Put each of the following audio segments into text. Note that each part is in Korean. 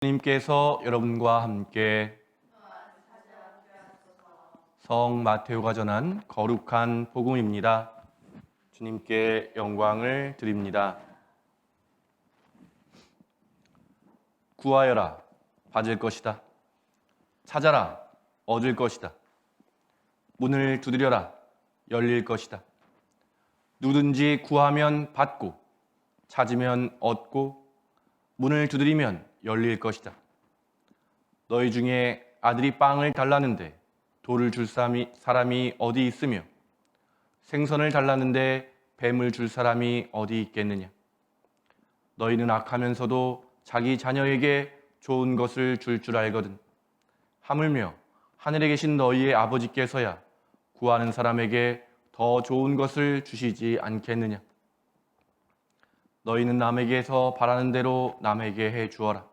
주님께서 여러분과 함께 성 마테오가 전한 거룩한 복음입니다. 주님께 영광을 드립니다. 구하여라, 받을 것이다. 찾아라, 얻을 것이다. 문을 두드려라, 열릴 것이다. 누구든지 구하면 받고, 찾으면 얻고, 문을 두드리면 열릴 것이다. 너희 중에 아들이 빵을 달라는데 돌을 줄 사람이 어디 있으며 생선을 달라는데 뱀을 줄 사람이 어디 있겠느냐. 너희는 악하면서도 자기 자녀에게 좋은 것을 줄 알거든. 하물며 하늘에 계신 너희의 아버지께서야 구하는 사람에게 더 좋은 것을 주시지 않겠느냐. 너희는 남에게서 바라는 대로 남에게 해 주어라.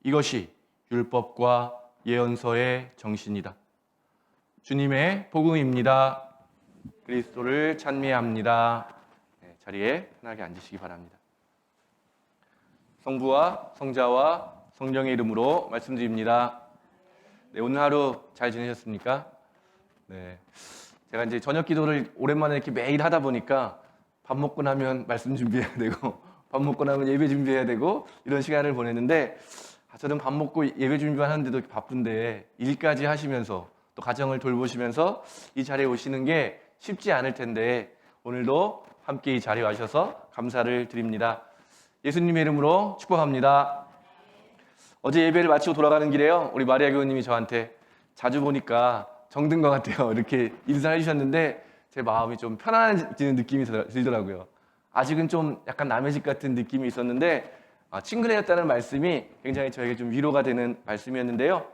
이것이 율법과 예언서의 정신이다. 주님의 복음입니다. 그리스도를 찬미합니다. 자리에 편하게 앉으시기 바랍니다. 성부와 성자와 성령의 이름으로 말씀드립니다. 오늘 하루 잘 지내셨습니까? 제가 이제 저녁 기도를 오랜만에 이렇게 매일 하다 보니까 밥 먹고 나면 말씀 준비해야 되고 밥 먹고 나면 예배 준비해야 되고 이런 시간을 보냈는데 저는 밥 먹고 예배 준비만 하는데도 바쁜데 일까지 하시면서 또 가정을 돌보시면서 이 자리에 오시는 게 쉽지 않을 텐데 오늘도 함께 이 자리에 와주셔서 감사를 드립니다. 예수님의 이름으로 축복합니다. 어제 예배를 마치고 돌아가는 길에요, 우리 마리아 교우님이 저한테 자주 보니까 정든 것 같아요 이렇게 인사해 주셨는데 제 마음이 좀 편안해지는 느낌이 들더라고요. 아직은 좀 약간 남의 집 같은 느낌이 있었는데 친근해졌다는 말씀이 굉장히 저에게 좀 위로가 되는 말씀이었는데요.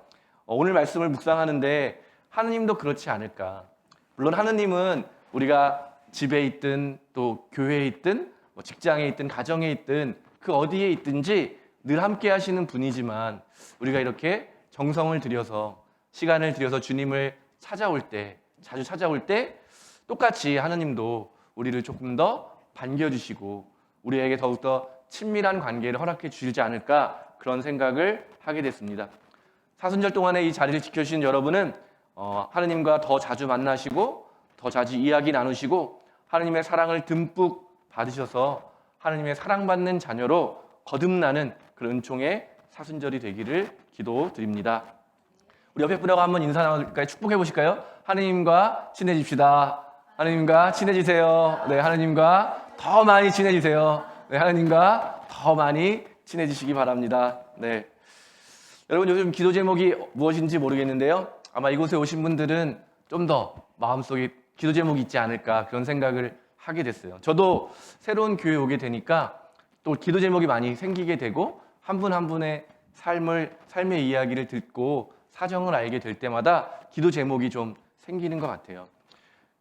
오늘 말씀을 묵상하는데 하느님도 그렇지 않을까. 물론 하느님은 우리가 집에 있든 또 교회에 있든 직장에 있든 가정에 있든 그 어디에 있든지 늘 함께 하시는 분이지만 우리가 이렇게 정성을 들여서 시간을 들여서 주님을 찾아올 때, 자주 찾아올 때 똑같이 하느님도 우리를 조금 더 반겨주시고 우리에게 더욱더 친밀한 관계를 허락해 주시지 않을까, 그런 생각을 하게 됐습니다. 사순절 동안에 이 자리를 지켜주신 여러분은 하느님과 더 자주 만나시고 더 자주 이야기 나누시고 하느님의 사랑을 듬뿍 받으셔서 하느님의 사랑받는 자녀로 거듭나는 그런 은총의 사순절이 되기를 기도드립니다. 우리 옆에 분하고 한번 인사 나눌까요? 축복해 보실까요? 하느님과 친해집시다. 하느님과 친해지세요. 네, 하느님과 더 많이 친해지세요. 네, 하느님과 더 많이 친해지시기 바랍니다. 네. 여러분, 요즘 기도 제목이 무엇인지 모르겠는데요. 아마 이곳에 오신 분들은 좀 더 마음속에 기도 제목이 있지 않을까, 그런 생각을 하게 됐어요. 저도 새로운 교회에 오게 되니까 또 기도 제목이 많이 생기게 되고 한 분 한 분의 삶의 이야기를 듣고 사정을 알게 될 때마다 기도 제목이 좀 생기는 것 같아요.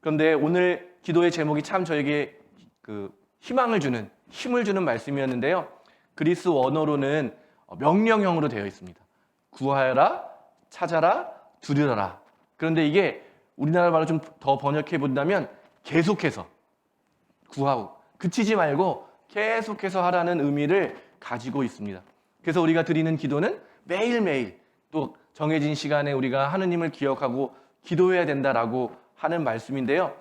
그런데 오늘 기도의 제목이 참 저에게 희망을 주는, 힘을 주는 말씀이었는데요. 그리스 원어로는 명령형으로 되어 있습니다. 구하여라, 찾아라, 두드려라. 그런데 이게 우리나라 말로 좀 더 번역해 본다면 계속해서 구하고 그치지 말고 계속해서 하라는 의미를 가지고 있습니다. 그래서 우리가 드리는 기도는 매일매일 또 정해진 시간에 우리가 하느님을 기억하고 기도해야 된다라고 하는 말씀인데요.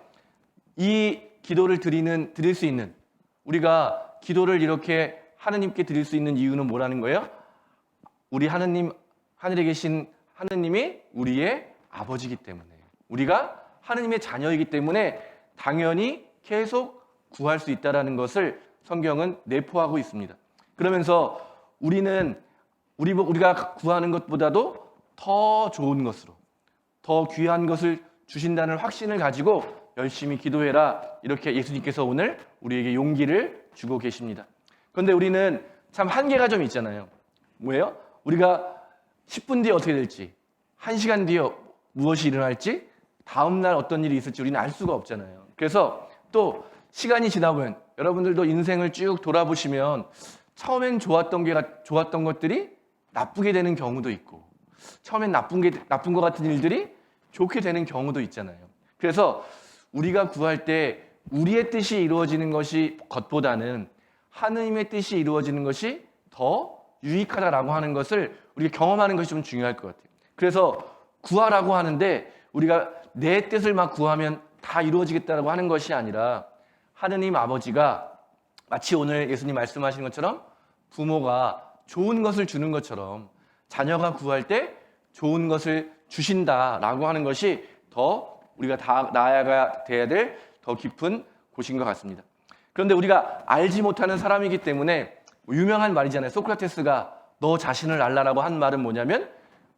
이 기도를 드릴 수 있는, 우리가 기도를 이렇게 하느님께 드릴 수 있는 이유는 뭐라는 거예요? 우리 하느님, 하늘에 계신 하느님이 우리의 아버지이기 때문에, 우리가 하느님의 자녀이기 때문에 당연히 계속 구할 수 있다는 것을 성경은 내포하고 있습니다. 그러면서 우리가 구하는 것보다도 더 좋은 것으로, 더 귀한 것을 주신다는 확신을 가지고 열심히 기도해라, 이렇게 예수님께서 오늘 우리에게 용기를 주고 계십니다. 그런데 우리는 참 한계가 좀 있잖아요. 뭐예요? 우리가 10분 뒤에 어떻게 될지, 1시간 뒤에 무엇이 일어날지, 다음날 어떤 일이 있을지 우리는 알 수가 없잖아요. 그래서 또 시간이 지나면 여러분들도 인생을 쭉 돌아보시면 처음엔 좋았던 것들이 나쁘게 되는 경우도 있고, 처음엔 나쁜 것 같은 일들이 좋게 되는 경우도 있잖아요. 그래서 우리가 구할 때 우리의 뜻이 이루어지는 것이 것보다는 하느님의 뜻이 이루어지는 것이 더 유익하다라고 하는 것을 우리가 경험하는 것이 좀 중요할 것 같아요. 그래서 구하라고 하는데 우리가 내 뜻을 막 구하면 다 이루어지겠다라고 하는 것이 아니라 하느님 아버지가 마치 오늘 예수님 말씀하신 것처럼 부모가 좋은 것을 주는 것처럼 자녀가 구할 때 좋은 것을 주신다라고 하는 것이 더 우리가 다 나아가야 될 더 깊은 곳인 것 같습니다. 그런데 우리가 알지 못하는 사람이기 때문에 유명한 말이잖아요. 소크라테스가 너 자신을 알라라고 한 말은 뭐냐면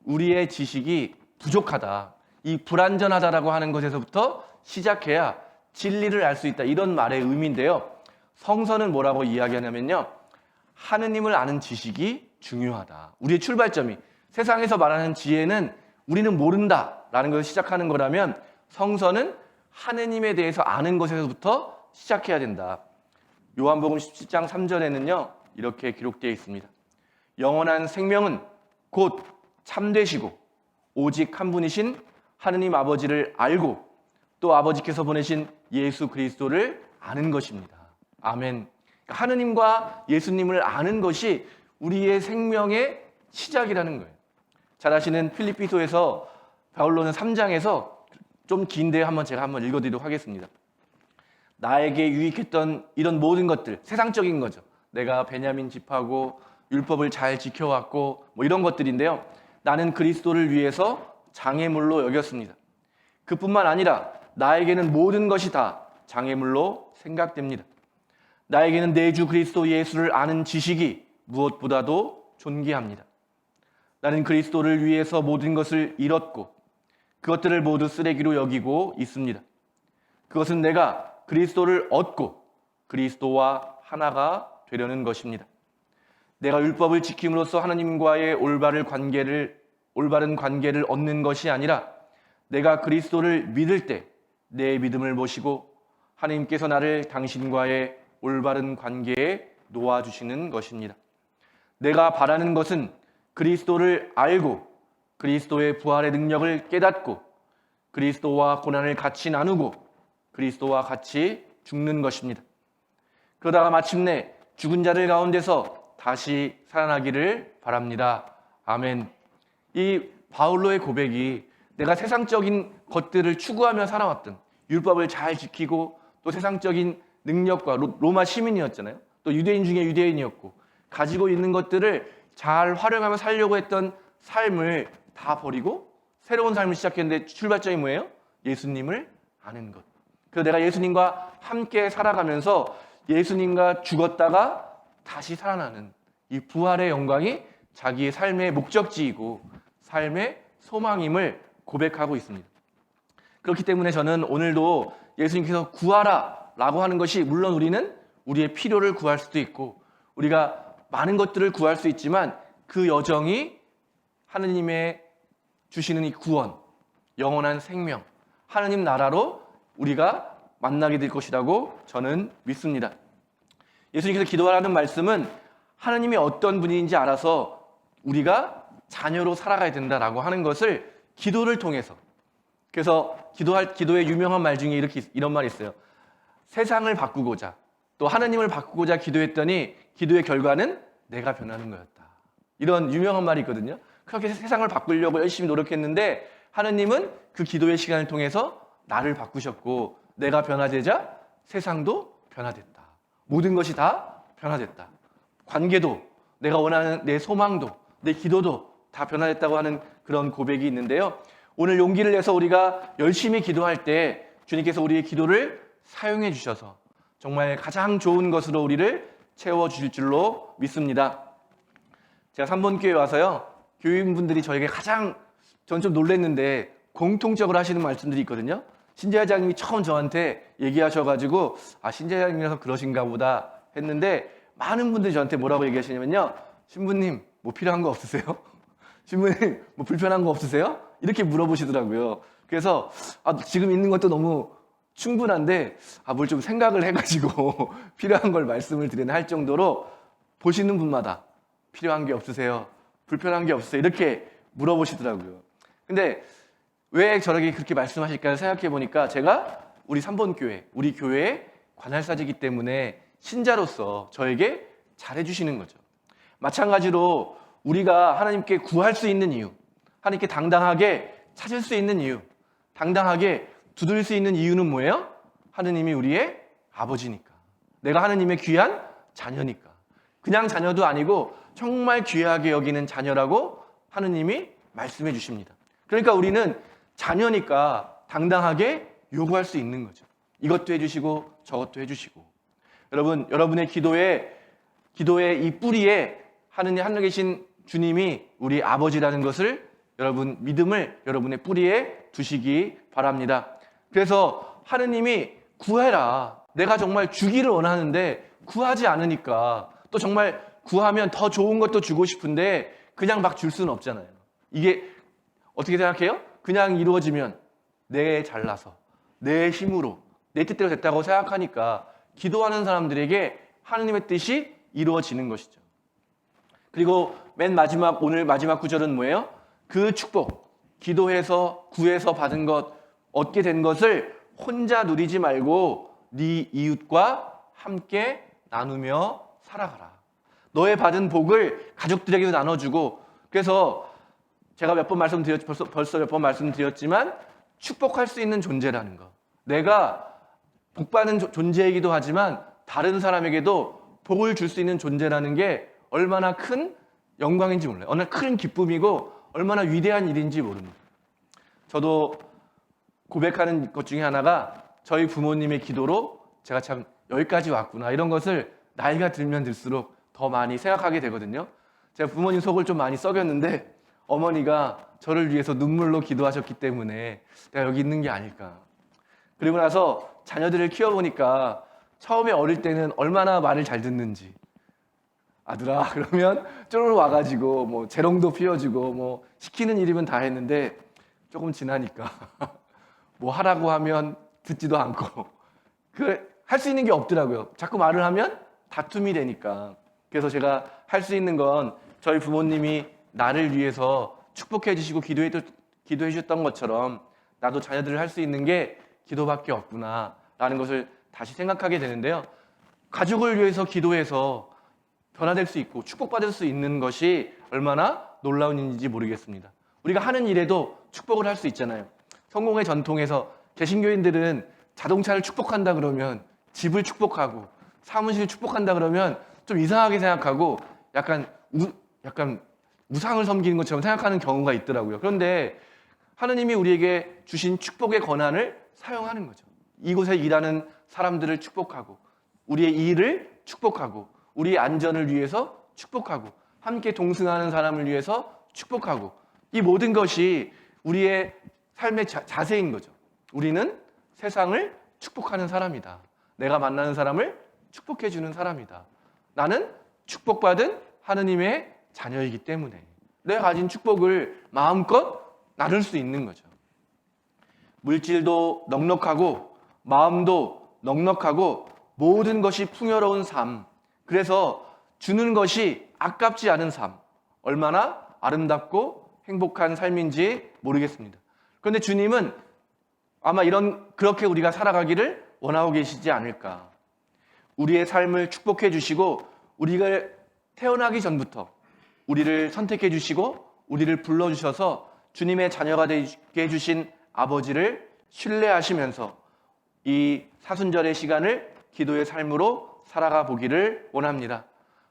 우리의 지식이 부족하다. 이 불완전하다라고 하는 것에서부터 시작해야 진리를 알 수 있다. 이런 말의 의미인데요. 성서는 뭐라고 이야기하냐면요. 하느님을 아는 지식이 중요하다. 우리의 출발점이 세상에서 말하는 지혜는 우리는 모른다라는 것을 시작하는 거라면 성서는 하느님에 대해서 아는 것에서부터 시작해야 된다. 요한복음 17장 3절에는요. 이렇게 기록되어 있습니다. 영원한 생명은 곧 참되시고 오직 한 분이신 하느님 아버지를 알고 또 아버지께서 보내신 예수 그리스도를 아는 것입니다. 아멘. 하느님과 예수님을 아는 것이 우리의 생명의 시작이라는 거예요. 잘 아시는 필립비서에서 바울로는 3장에서 좀 긴데 제가 한번 읽어드리도록 하겠습니다. 나에게 유익했던 이런 모든 것들, 세상적인 거죠. 내가 베냐민 집하고 율법을 잘 지켜왔고 뭐 이런 것들인데요. 나는 그리스도를 위해서 장애물로 여겼습니다. 그뿐만 아니라 나에게는 모든 것이 다 장애물로 생각됩니다. 나에게는 내 주 그리스도 예수를 아는 지식이 무엇보다도 존귀합니다. 나는 그리스도를 위해서 모든 것을 잃었고 그것들을 모두 쓰레기로 여기고 있습니다. 그것은 내가 그리스도를 얻고 그리스도와 하나가 되려는 것입니다. 내가 율법을 지킴으로써 하나님과의 올바른 관계를 얻는 것이 아니라 내가 그리스도를 믿을 때 내 믿음을 모시고 하나님께서 나를 당신과의 올바른 관계에 놓아주시는 것입니다. 내가 바라는 것은 그리스도를 알고 그리스도의 부활의 능력을 깨닫고 그리스도와 고난을 같이 나누고 그리스도와 같이 죽는 것입니다. 그러다가 마침내 죽은 자들 가운데서 다시 살아나기를 바랍니다. 아멘. 이 바울로의 고백이 내가 세상적인 것들을 추구하며 살아왔던 율법을 잘 지키고 또 세상적인 능력과 로마 시민이었잖아요. 또 유대인 중에 유대인이었고 가지고 있는 것들을 잘 활용하며 살려고 했던 삶을 다 버리고 새로운 삶을 시작했는데 출발점이 뭐예요? 예수님을 아는 것. 그래서 내가 예수님과 함께 살아가면서 예수님과 죽었다가 다시 살아나는 이 부활의 영광이 자기의 삶의 목적지이고 삶의 소망임을 고백하고 있습니다. 그렇기 때문에 저는 오늘도 예수님께서 구하라 라고 하는 것이 물론 우리는 우리의 필요를 구할 수도 있고 우리가 많은 것들을 구할 수 있지만 그 여정이 하느님의 주시는 이 구원, 영원한 생명, 하느님 나라로 우리가 만나게 될 것이라고 저는 믿습니다. 예수님께서 기도하라는 말씀은 하느님이 어떤 분인지 알아서 우리가 자녀로 살아가야 된다라고 하는 것을 기도를 통해서, 그래서 기도의 유명한 말 중에 이런 말이 있어요. 세상을 바꾸고자 또 하느님을 바꾸고자 기도했더니 기도의 결과는 내가 변하는 거였다. 이런 유명한 말이 있거든요. 그렇게 세상을 바꾸려고 열심히 노력했는데 하느님은 그 기도의 시간을 통해서 나를 바꾸셨고 내가 변화되자 세상도 변화됐다. 모든 것이 다 변화됐다. 관계도, 내가 원하는 내 소망도, 내 기도도 다 변화됐다고 하는 그런 고백이 있는데요. 오늘 용기를 내서 우리가 열심히 기도할 때 주님께서 우리의 기도를 사용해 주셔서 정말 가장 좋은 것으로 우리를 채워주실 줄로 믿습니다. 제가 3번교회 와서요, 교인분들이 저에게 전 좀 놀랐는데 공통적으로 하시는 말씀들이 있거든요. 신재회장님이 처음 저한테 얘기하셔가지고 신재회장님이라서 그러신가 보다 했는데 많은 분들이 저한테 뭐라고 얘기하시냐면요. 신부님 뭐 필요한 거 없으세요? 신부님 뭐 불편한 거 없으세요? 이렇게 물어보시더라고요. 그래서 지금 있는 것도 너무 충분한데 뭘 좀 생각을 해가지고 필요한 걸 말씀을 드리나 할 정도로 보시는 분마다 필요한 게 없으세요? 불편한 게 없으세요? 이렇게 물어보시더라고요. 근데 왜 저렇게 그렇게 말씀하실까 생각해 보니까 제가 우리 3번 교회, 우리 교회의 관할사지기 때문에 신자로서 저에게 잘해주시는 거죠. 마찬가지로 우리가 하나님께 구할 수 있는 이유, 하나님께 당당하게 찾을 수 있는 이유, 당당하게 두드릴 수 있는 이유는 뭐예요? 하느님이 우리의 아버지니까. 내가 하느님의 귀한 자녀니까. 그냥 자녀도 아니고 정말 귀하게 여기는 자녀라고 하느님이 말씀해 주십니다. 그러니까 우리는 자녀니까 당당하게 요구할 수 있는 거죠. 이것도 해주시고 저것도 해주시고. 여러분의 기도의 이 뿌리에 하늘에 계신 주님이 우리 아버지라는 것을 믿음을 여러분의 뿌리에 두시기 바랍니다. 그래서 하느님이 구해라. 내가 정말 주기를 원하는데 구하지 않으니까 또 정말 구하면 더 좋은 것도 주고 싶은데 그냥 막 줄 수는 없잖아요. 이게 어떻게 생각해요? 그냥 이루어지면 내 잘나서 내 힘으로 내 뜻대로 됐다고 생각하니까 기도하는 사람들에게 하느님의 뜻이 이루어지는 것이죠. 그리고 오늘 마지막 구절은 뭐예요? 그 축복, 기도해서 구해서 받은 것, 얻게 된 것을 혼자 누리지 말고 네 이웃과 함께 나누며 살아가라. 너의 받은 복을 가족들에게도 나눠주고, 그래서 제가 벌써 몇 번 말씀드렸지만 축복할 수 있는 존재라는 거. 내가 복받는 존재이기도 하지만 다른 사람에게도 복을 줄 수 있는 존재라는 게 얼마나 큰 영광인지 몰라요. 얼마나 큰 기쁨이고 얼마나 위대한 일인지 모릅니다. 저도 고백하는 것 중에 하나가 저희 부모님의 기도로 제가 참 여기까지 왔구나, 이런 것을 나이가 들면 들수록 더 많이 생각하게 되거든요. 제가 부모님 속을 좀 많이 썩였는데 어머니가 저를 위해서 눈물로 기도하셨기 때문에 내가 여기 있는 게 아닐까. 그리고 나서 자녀들을 키워보니까 처음에 어릴 때는 얼마나 말을 잘 듣는지, 아들아 그러면 쪼르르 와가지고 뭐 재롱도 피워주고 뭐 시키는 일이면 다 했는데 조금 지나니까 뭐 하라고 하면 듣지도 않고 할 수 있는 게 없더라고요. 자꾸 말을 하면 다툼이 되니까. 그래서 제가 할 수 있는 건 저희 부모님이 나를 위해서 축복해 주시고 기도해 주셨던 것처럼 나도 자녀들을 할 수 있는 게 기도밖에 없구나 라는 것을 다시 생각하게 되는데요. 가족을 위해서 기도해서 변화될 수 있고 축복받을 수 있는 것이 얼마나 놀라운 일인지 모르겠습니다. 우리가 하는 일에도 축복을 할 수 있잖아요. 성공의 전통에서 개신교인들은 자동차를 축복한다 그러면 집을 축복하고 사무실을 축복한다 그러면 좀 이상하게 생각하고 약간 우상을 섬기는 것처럼 생각하는 경우가 있더라고요. 그런데 하느님이 우리에게 주신 축복의 권한을 사용하는 거죠. 이곳에 일하는 사람들을 축복하고 우리의 일을 축복하고 우리의 안전을 위해서 축복하고 함께 동승하는 사람을 위해서 축복하고, 이 모든 것이 우리의 삶의 자세인 거죠. 우리는 세상을 축복하는 사람이다. 내가 만나는 사람을 축복해 주는 사람이다. 나는 축복받은 하느님의 자녀이기 때문에 내가 가진 축복을 마음껏 나눌 수 있는 거죠. 물질도 넉넉하고 마음도 넉넉하고 모든 것이 풍요로운 삶, 그래서 주는 것이 아깝지 않은 삶, 얼마나 아름답고 행복한 삶인지 모르겠습니다. 그런데 주님은 아마 그렇게 우리가 살아가기를 원하고 계시지 않을까. 우리의 삶을 축복해 주시고 우리가 태어나기 전부터 우리를 선택해 주시고 우리를 불러주셔서 주님의 자녀가 되게 해주신 아버지를 신뢰하시면서 이 사순절의 시간을 기도의 삶으로 살아가 보기를 원합니다.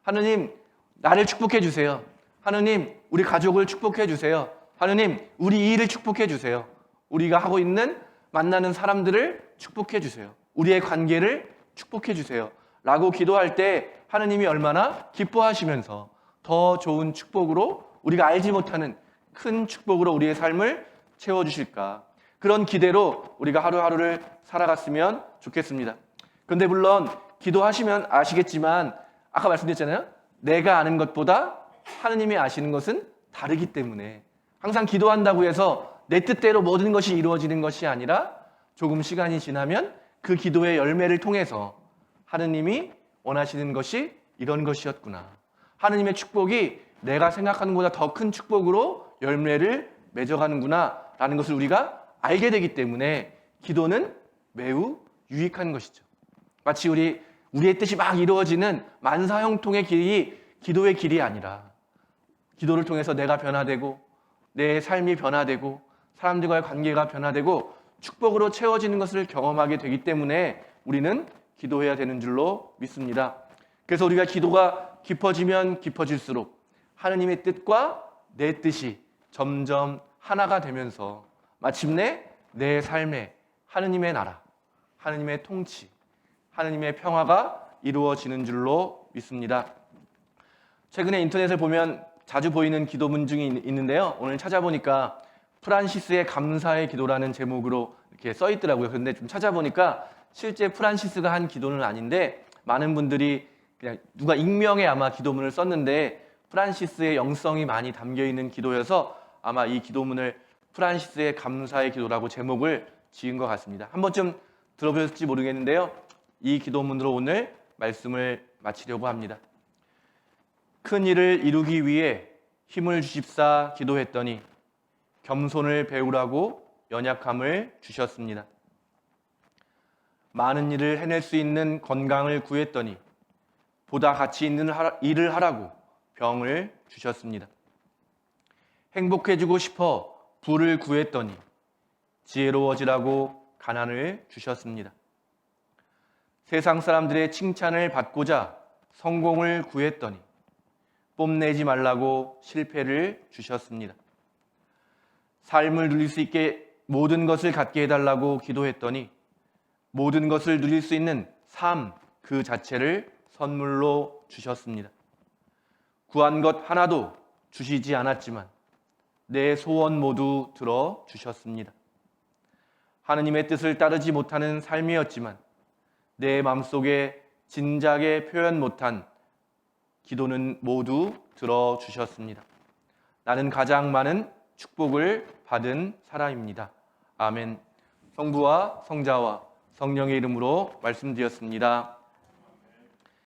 하느님, 나를 축복해 주세요. 하느님, 우리 가족을 축복해 주세요. 하느님, 우리 일을 축복해 주세요. 우리가 하고 있는 만나는 사람들을 축복해 주세요. 우리의 관계를 축복해 주세요. 라고 기도할 때 하느님이 얼마나 기뻐하시면서 더 좋은 축복으로, 우리가 알지 못하는 큰 축복으로 우리의 삶을 채워주실까. 그런 기대로 우리가 하루하루를 살아갔으면 좋겠습니다. 그런데 물론 기도하시면 아시겠지만 아까 말씀드렸잖아요. 내가 아는 것보다 하느님이 아시는 것은 다르기 때문에 항상 기도한다고 해서 내 뜻대로 모든 것이 이루어지는 것이 아니라 조금 시간이 지나면 그 기도의 열매를 통해서 하느님이 원하시는 것이 이런 것이었구나. 하느님의 축복이 내가 생각하는 것보다 더 큰 축복으로 열매를 맺어가는구나 라는 것을 우리가 알게 되기 때문에 기도는 매우 유익한 것이죠. 마치 우리의 뜻이 막 이루어지는 만사형통의 길이 기도의 길이 아니라 기도를 통해서 내가 변화되고 내 삶이 변화되고 사람들과의 관계가 변화되고 축복으로 채워지는 것을 경험하게 되기 때문에 우리는 기도해야 되는 줄로 믿습니다. 그래서 우리가 기도가 깊어지면 깊어질수록 하느님의 뜻과 내 뜻이 점점 하나가 되면서 마침내 내 삶에 하느님의 나라, 하느님의 통치, 하느님의 평화가 이루어지는 줄로 믿습니다. 최근에 인터넷을 보면 자주 보이는 기도문 중에 있는데요. 오늘 찾아보니까 프란시스의 감사의 기도라는 제목으로 이렇게 써 있더라고요. 그런데 좀 찾아보니까 실제 프란시스가 한 기도는 아닌데 많은 분들이 그냥 누가 익명의 아마 기도문을 썼는데 프란시스의 영성이 많이 담겨 있는 기도여서 아마 이 기도문을 프란시스의 감사의 기도라고 제목을 지은 것 같습니다. 한 번쯤 들어보셨을지 모르겠는데요. 이 기도문으로 오늘 말씀을 마치려고 합니다. 큰 일을 이루기 위해 힘을 주십사 기도했더니 겸손을 배우라고 연약함을 주셨습니다. 많은 일을 해낼 수 있는 건강을 구했더니 보다 가치 있는 일을 하라고 병을 주셨습니다. 행복해지고 싶어 부를 구했더니 지혜로워지라고 가난을 주셨습니다. 세상 사람들의 칭찬을 받고자 성공을 구했더니 뽐내지 말라고 실패를 주셨습니다. 삶을 누릴 수 있게 모든 것을 갖게 해달라고 기도했더니 모든 것을 누릴 수 있는 삶 그 자체를 선물로 주셨습니다. 구한 것 하나도 주시지 않았지만 내 소원 모두 들어주셨습니다. 하느님의 뜻을 따르지 못하는 삶이었지만 내 마음속에 진작에 표현 못한 기도는 모두 들어주셨습니다. 나는 가장 많은 축복을 받은 사람입니다. 아멘. 성부와 성자와 성령의 이름으로 말씀드렸습니다.